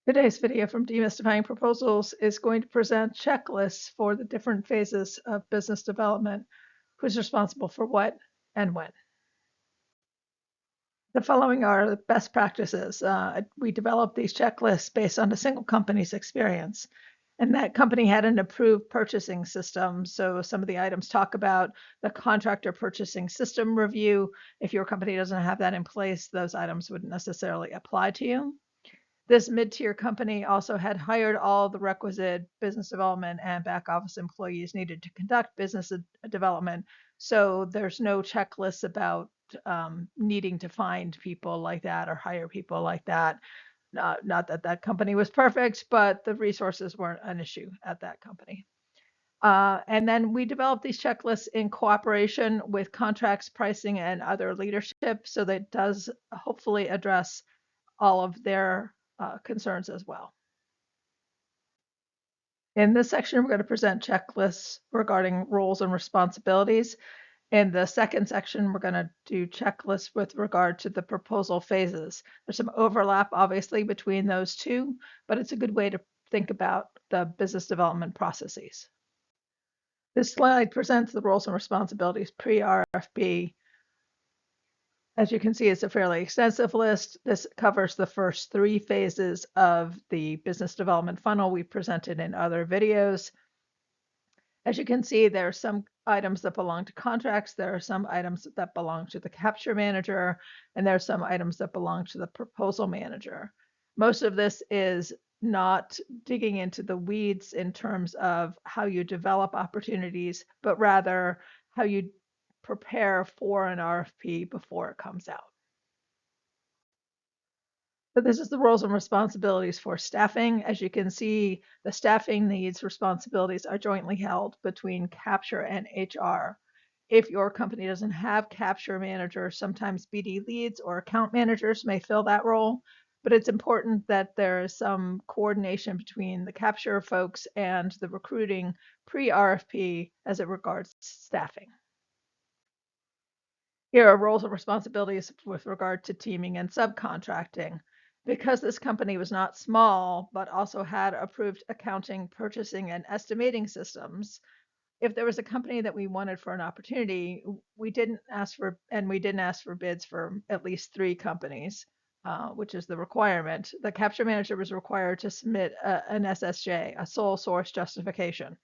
Today's video from Demystifying Proposals is going to present checklists for the different phases of business development, who's responsible for what and when. The following are the best practices. We developed these checklists based on a single company's experience, and that company had an approved purchasing system. So some of the items talk about the contractor purchasing system review. If your company doesn't have that in place, those items wouldn't necessarily apply to you. This mid-tier company also had hired all the requisite business development and back office employees needed to conduct business development. So there's no checklists about needing to find people like that or hire people like that. Not that that company was perfect, but the resources weren't an issue at that company. And then we developed these checklists in cooperation with contracts, pricing, and other leadership. So that does hopefully address all of their concerns as well. In this section, we're going to present checklists regarding roles and responsibilities. In the second section, we're going to do checklists with regard to the proposal phases. There's some overlap, obviously, between those two, but it's a good way to think about the business development processes. This slide presents the roles and responsibilities pre-RFP. As you can see, it's a fairly extensive list. This covers the first 3 phases of the business development funnel we presented in other videos. As you can see, there are some items that belong to contracts, there are some items that belong to the capture manager, and there are some items that belong to the proposal manager. Most of this is not digging into the weeds in terms of how you develop opportunities, but rather how you prepare for an RFP before it comes out. So this is the roles and responsibilities for staffing. As you can see, the staffing needs responsibilities are jointly held between capture and HR. If your company doesn't have capture managers, sometimes BD leads or account managers may fill that role, but it's important that there is some coordination between the capture folks and the recruiting pre-RFP as it regards staffing. Here are roles and responsibilities with regard to teaming and subcontracting. Because this company was not small, but also had approved accounting, purchasing, and estimating systems, if there was a company that we wanted for an opportunity, we didn't ask for bids for at least 3 companies, which is the requirement. The capture manager was required to submit an SSJ, a sole source justification,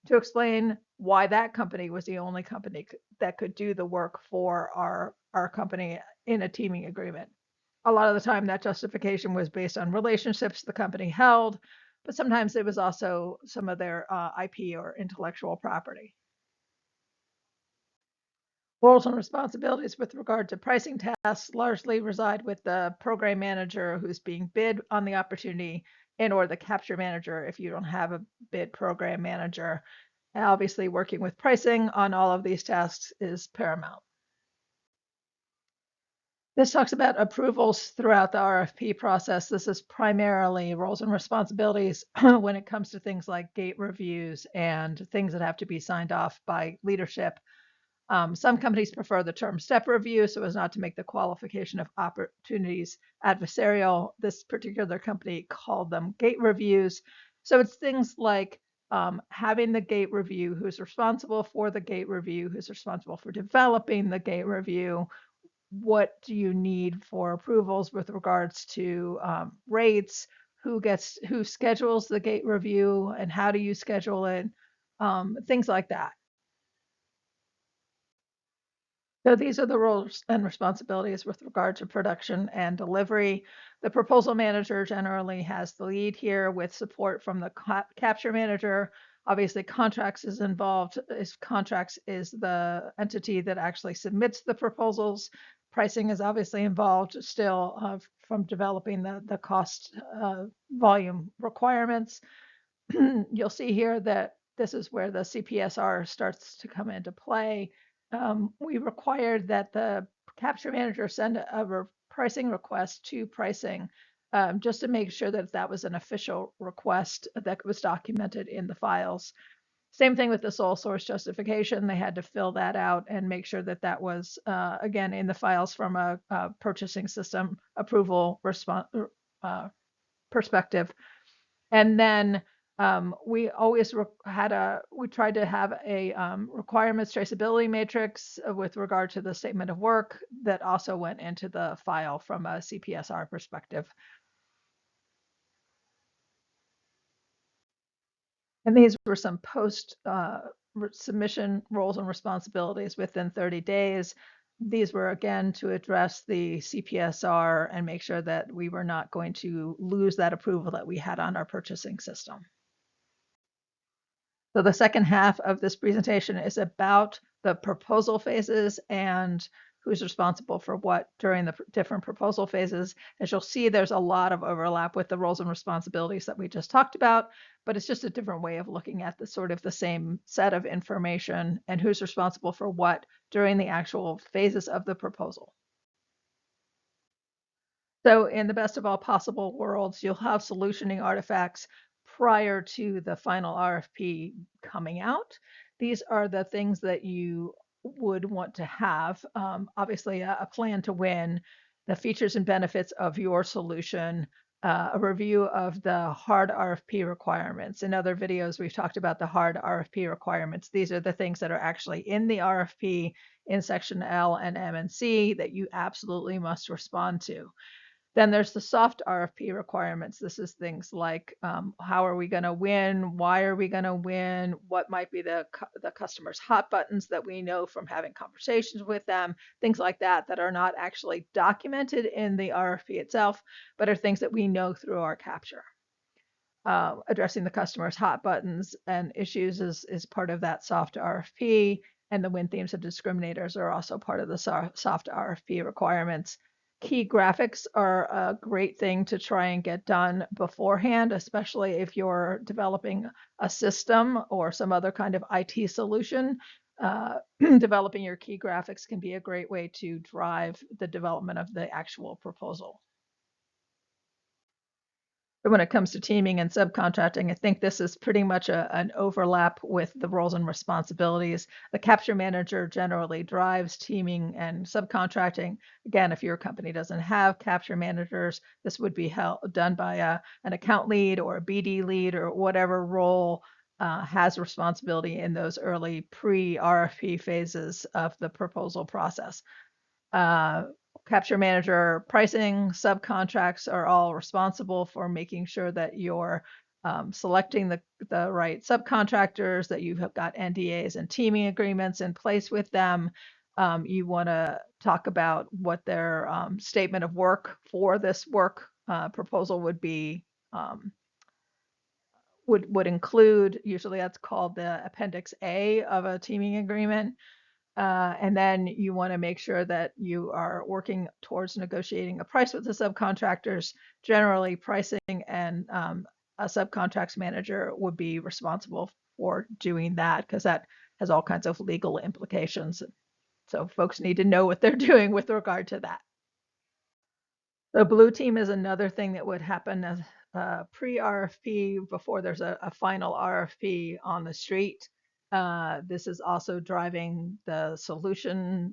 to explain why that company was the only company that could do the work for our company in a teaming agreement. A lot of the time that justification was based on relationships the company held, but sometimes it was also some of their IP or intellectual property. Roles and responsibilities with regard to pricing tasks largely reside with the program manager who's being bid on the opportunity and or the capture manager if you don't have a bid program manager. And obviously working with pricing on all of these tasks is paramount. This talks about approvals throughout the RFP process. This is primarily roles and responsibilities when it comes to things like gate reviews and things that have to be signed off by leadership. Some companies prefer the term step review so as not to make the qualification of opportunities adversarial. This particular company called them gate reviews. So it's things like having the gate review, who's responsible for the gate review, who's responsible for developing the gate review, what do you need for approvals with regards to rates, who schedules the gate review and how do you schedule it, things like that. So these are the roles and responsibilities with regard to production and delivery. The proposal manager generally has the lead here with support from the capture manager. Obviously, contracts is involved. Contracts is the entity that actually submits the proposals. Pricing is obviously involved still from developing the cost volume requirements. You'll see here that this is where the CPSR starts to come into play. We required that the capture manager send a pricing request to pricing just to make sure that that was an official request that was documented in the files. Same thing with the sole source justification. They had to fill that out and make sure that that was, again, in the files from a purchasing system approval perspective. And then we always we tried to have a requirements traceability matrix with regard to the statement of work that also went into the file from a CPSR perspective. And these were some post submission roles and responsibilities within 30 days. These were again to address the CPSR and make sure that we were not going to lose that approval that we had on our purchasing system. So the second half of this presentation is about the proposal phases and who's responsible for what during the different proposal phases. As you'll see, there's a lot of overlap with the roles and responsibilities that we just talked about, but it's just a different way of looking at the sort of the same set of information and who's responsible for what during the actual phases of the proposal. So in the best of all possible worlds, you'll have solutioning artifacts prior to the final RFP coming out. These are the things that you would want to have. Obviously, a plan to win, the features and benefits of your solution, a review of the hard RFP requirements. In other videos, we've talked about the hard RFP requirements. These are the things that are actually in the RFP in section L and M and C that you absolutely must respond to. Then there's the soft RFP requirements. This is things like how are we going to win? Why are we going to win? What might be the customer's hot buttons that we know from having conversations with them? Things like that that are not actually documented in the RFP itself, but are things that we know through our capture. Addressing the customer's hot buttons and issues is part of that soft RFP, and the win themes and discriminators are also part of the soft RFP requirements. Key graphics are a great thing to try and get done beforehand, especially if you're developing a system or some other kind of IT solution. Developing your key graphics can be a great way to drive the development of the actual proposal. But when it comes to teaming and subcontracting, I think this is pretty much an overlap with the roles and responsibilities. The capture manager generally drives teaming and subcontracting. Again, if your company doesn't have capture managers, this would be done by an account lead or a BD lead or whatever role has responsibility in those early pre-RFP phases of the proposal process. Capture manager pricing subcontracts are all responsible for making sure that you're selecting the right subcontractors, that you've got NDAs and teaming agreements in place with them. You want to talk about what their statement of work for this work proposal would be, would include. Usually that's called the Appendix A of a teaming agreement. And then you want to make sure that you are working towards negotiating a price with the subcontractors. Generally, pricing and a subcontracts manager would be responsible for doing that because that has all kinds of legal implications. So folks need to know what they're doing with regard to that. The blue team is another thing that would happen as pre-RFP before there's a final RFP on the street. This is also driving the solution,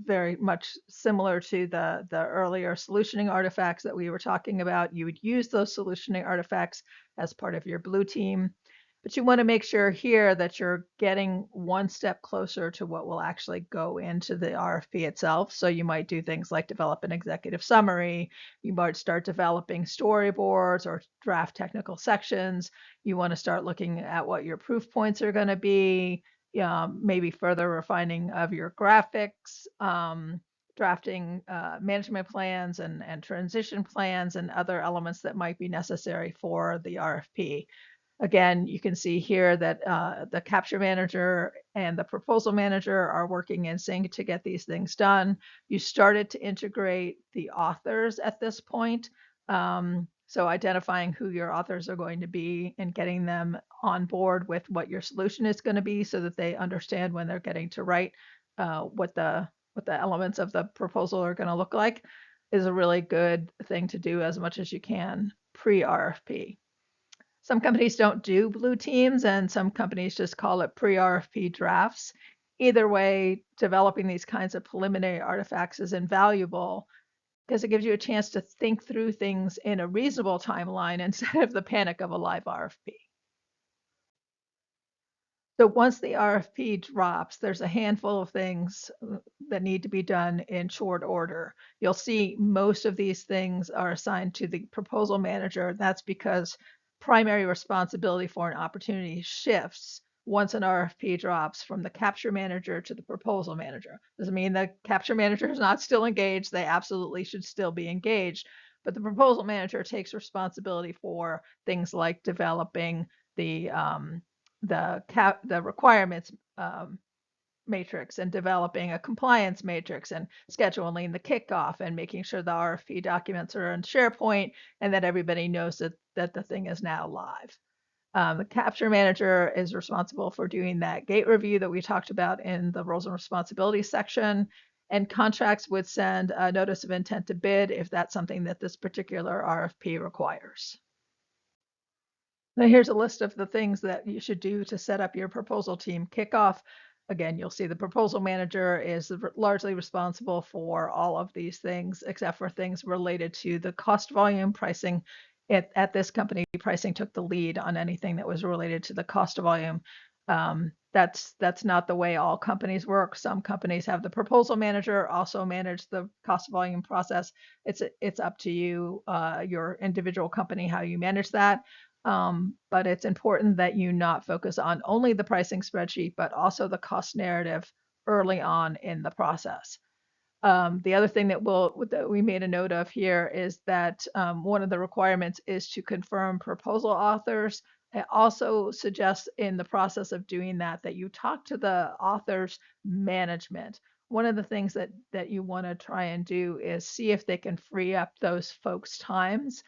very much similar to the earlier solutioning artifacts that we were talking about. You would use those solutioning artifacts as part of your blue team. But you want to make sure here that you're getting one step closer to what will actually go into the RFP itself. So you might do things like develop an executive summary. You might start developing storyboards or draft technical sections. You want to start looking at what your proof points are going to be, maybe further refining of your graphics, drafting management plans and transition plans and other elements that might be necessary for the RFP. Again, you can see here that the capture manager and the proposal manager are working in sync to get these things done. You started to integrate the authors at this point. So identifying who your authors are going to be and getting them on board with what your solution is going to be so that they understand when they're getting to write what the elements of the proposal are going to look like is a really good thing to do as much as you can pre-RFP. Some companies don't do blue teams and some companies just call it pre-RFP drafts. Either way, developing these kinds of preliminary artifacts is invaluable. because it gives you a chance to think through things in a reasonable timeline instead of the panic of a live RFP. So once the RFP drops, there's a handful of things that need to be done in short order. You'll see most of these things are assigned to the proposal manager. That's because primary responsibility for an opportunity shifts once an RFP drops from the capture manager to the proposal manager. Doesn't mean the capture manager is not still engaged. They absolutely should still be engaged. But the proposal manager takes responsibility for things like developing the requirements matrix and developing a compliance matrix and scheduling the kickoff and making sure the RFP documents are in SharePoint and that everybody knows that the thing is now live. The capture manager is responsible for doing that gate review that we talked about in the roles and responsibilities section. And contracts would send a notice of intent to bid if that's something that this particular RFP requires. Now here's a list of the things that you should do to set up your proposal team kickoff. Again, you'll see the proposal manager is largely responsible for all of these things, except for things related to the cost volume pricing. At this company, pricing took the lead on anything that was related to the cost volume. That's not the way all companies work. Some companies have the proposal manager also manage the cost volume process. It's up to you, your individual company, how you manage that. But it's important that you not focus on only the pricing spreadsheet, but also the cost narrative early on in the process. The other thing that we made a note of here is that one of the requirements is to confirm proposal authors. I also suggest in the process of doing that you talk to the author's management. One of the things that you want to try and do is see if they can free up those folks' times.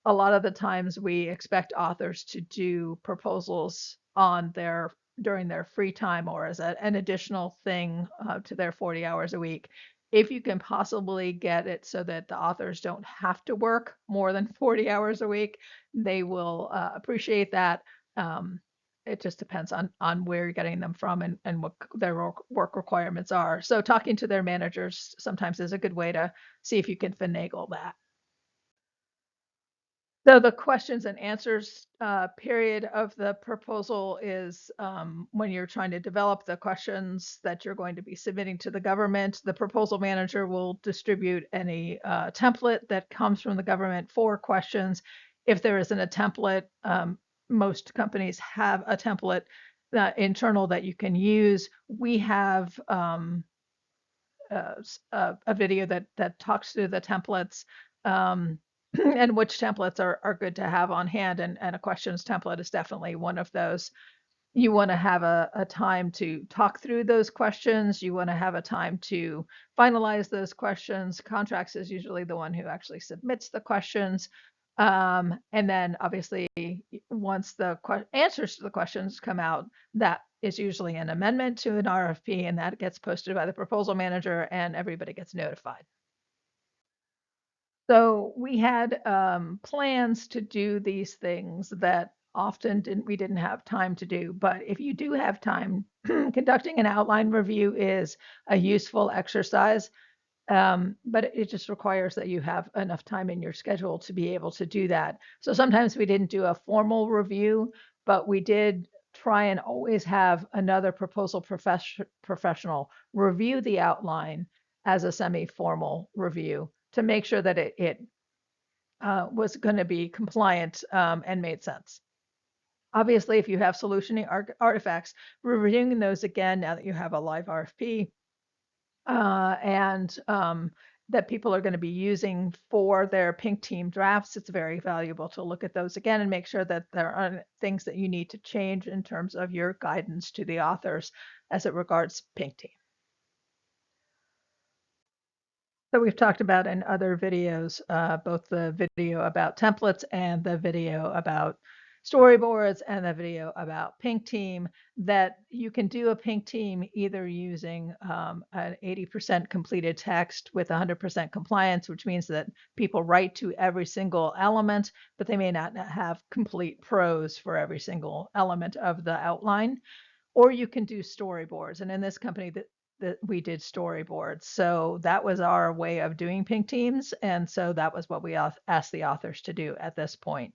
A lot of the times we expect authors to do proposals during their free time or as an additional thing to their 40 hours a week. If you can possibly get it so that the authors don't have to work more than 40 hours a week, they will appreciate that. It just depends on where you're getting them from and what their work requirements are. So talking to their managers sometimes is a good way to see if you can finagle that. So the questions and answers period of the proposal is when you're trying to develop the questions that you're going to be submitting to the government. The proposal manager will distribute any template that comes from the government for questions. If there isn't a template, most companies have a template internal that you can use. We have a video that talks through the templates. And which templates are good to have on hand. And a questions template is definitely one of those. You want to have a time to talk through those questions. You want to have a time to finalize those questions. Contracts is usually the one who actually submits the questions. And then obviously, once the answers to the questions come out, that is usually an amendment to an RFP, and that gets posted by the proposal manager and everybody gets notified. So we had plans to do these things that often we didn't have time to do. But if you do have time, conducting an outline review is a useful exercise. But it just requires that you have enough time in your schedule to be able to do that. So sometimes we didn't do a formal review, but we did try and always have another proposal professional review the outline as a semi-formal review to make sure that it was going to be compliant and made sense. Obviously, if you have solutioning artifacts, we're reviewing those again now that you have a live RFP and that people are going to be using for their Pink Team drafts. It's very valuable to look at those again and make sure that there aren't things that you need to change in terms of your guidance to the authors as it regards Pink Team. So we've talked about in other videos, both the video about templates and the video about storyboards and the video about Pink Team, that you can do a Pink Team either using an 80% completed text with 100% compliance, which means that people write to every single element, but they may not have complete prose for every single element of the outline. Or you can do storyboards. And in this company, we did storyboards. So that was our way of doing pink teams. And so that was what we asked the authors to do at this point.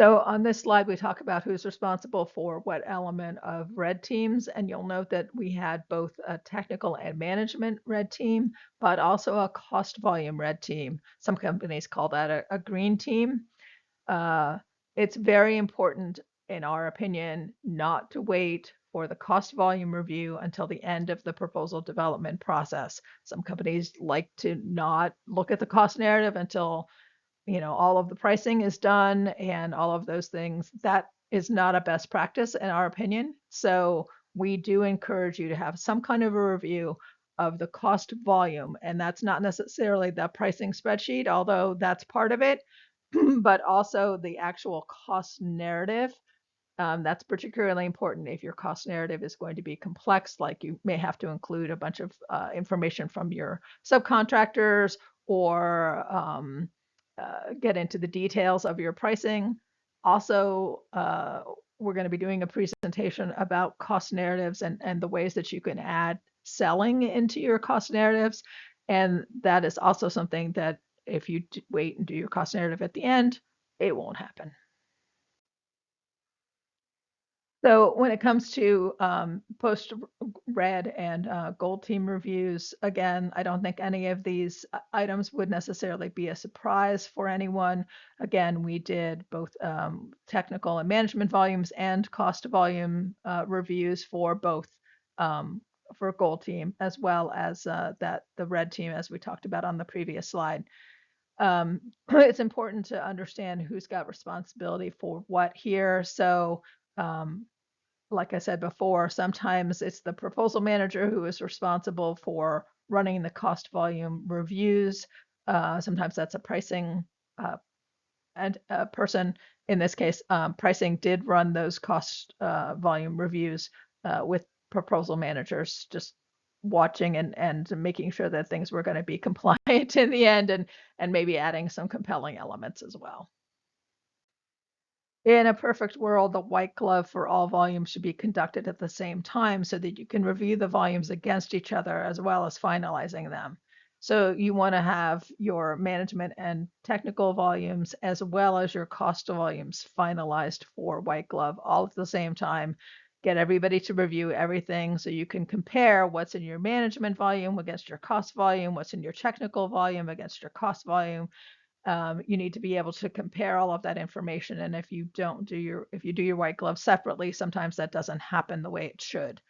So on this slide, we talk about who's responsible for what element of red teams. And you'll note that we had both a technical and management red team, but also a cost volume red team. Some companies call that a green team. It's very important, in our opinion, not to wait for the cost volume review until the end of the proposal development process. Some companies like to not look at the cost narrative until all of the pricing is done and all of those things. That is not a best practice in our opinion. So we do encourage you to have some kind of a review of the cost volume. And that's not necessarily the pricing spreadsheet, although that's part of it, but also the actual cost narrative. That's particularly important if your cost narrative is going to be complex, like you may have to include a bunch of information from your subcontractors or get into the details of your pricing. Also, we're going to be doing a presentation about cost narratives and the ways that you can add selling into your cost narratives. And that is also something that if you wait and do your cost narrative at the end, it won't happen. So when it comes to post red and gold team reviews, again, I don't think any of these items would necessarily be a surprise for anyone. Again, we did both technical and management volumes and cost volume reviews for both for gold team as well as the red team, as we talked about on the previous slide. It's important to understand who's got responsibility for what here. So like I said before, sometimes it's the proposal manager who is responsible for running the cost volume reviews. Sometimes that's a pricing and person. In this case, pricing did run those cost volume reviews with proposal managers, just watching and making sure that things were going to be compliant in the end, and maybe adding some compelling elements as well. In a perfect world, the white glove for all volumes should be conducted at the same time so that you can review the volumes against each other as well as finalizing them. So you want to have your management and technical volumes as well as your cost volumes finalized for white glove all at the same time. Get everybody to review everything so you can compare what's in your management volume against your cost volume, what's in your technical volume against your cost volume. You need to be able to compare all of that information. And if you do your white glove separately, sometimes that doesn't happen the way it should.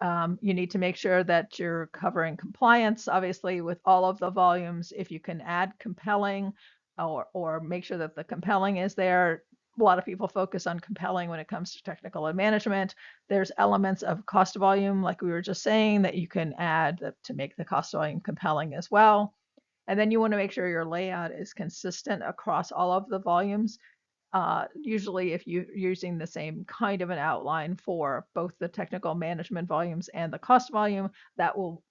You need to make sure that you're covering compliance, obviously, with all of the volumes. If you can add compelling or make sure that the compelling is there. A lot of people focus on compelling when it comes to technical and management. There's elements of cost volume, like we were just saying, that you can add to make the cost volume compelling as well. And then you want to make sure your layout is consistent across all of the volumes. Usually if you're using the same kind of an outline for both the technical management volumes and the cost volume, that will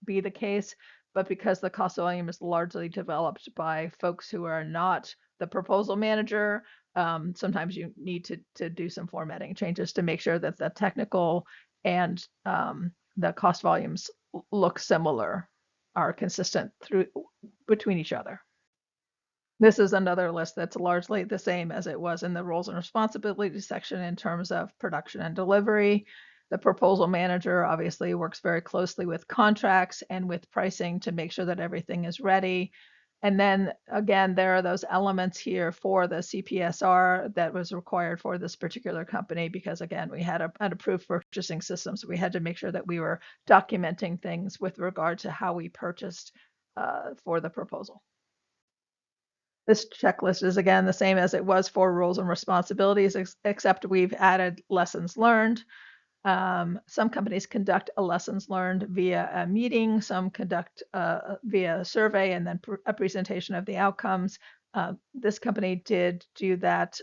be the case. But because the cost volume is largely developed by folks who are not the proposal manager, sometimes you need to do some formatting changes to make sure that the technical and the cost volumes look similar, are consistent between each other. This is another list that's largely the same as it was in the roles and responsibilities section in terms of production and delivery. The proposal manager obviously works very closely with contracts and with pricing to make sure that everything is ready. And then again, there are those elements here for the CPSR that was required for this particular company because again, we had an approved purchasing system. So we had to make sure that we were documenting things with regard to how we purchased for the proposal. This checklist is again the same as it was for roles and responsibilities, except we've added lessons learned. Some companies conduct a lessons learned via a meeting, some conduct via a survey and then a presentation of the outcomes. This company did do that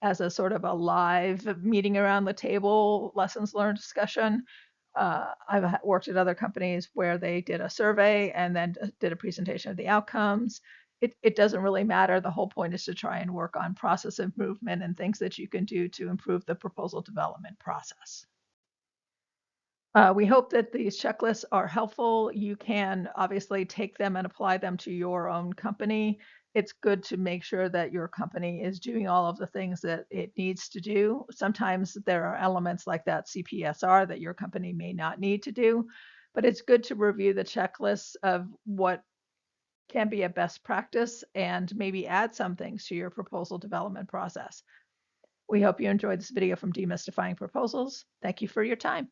as a sort of a live meeting around the table lessons learned discussion. I've worked at other companies where they did a survey and then did a presentation of the outcomes. it doesn't really matter. The whole point is to try and work on process improvement and things that you can do to improve the proposal development process. We hope that these checklists are helpful. You can obviously take them and apply them to your own company. It's good to make sure that your company is doing all of the things that it needs to do. Sometimes there are elements like that CPSR that your company may not need to do, but it's good to review the checklists of what can be a best practice and maybe add some things to your proposal development process. We hope you enjoyed this video from Demystifying Proposals. Thank you for your time.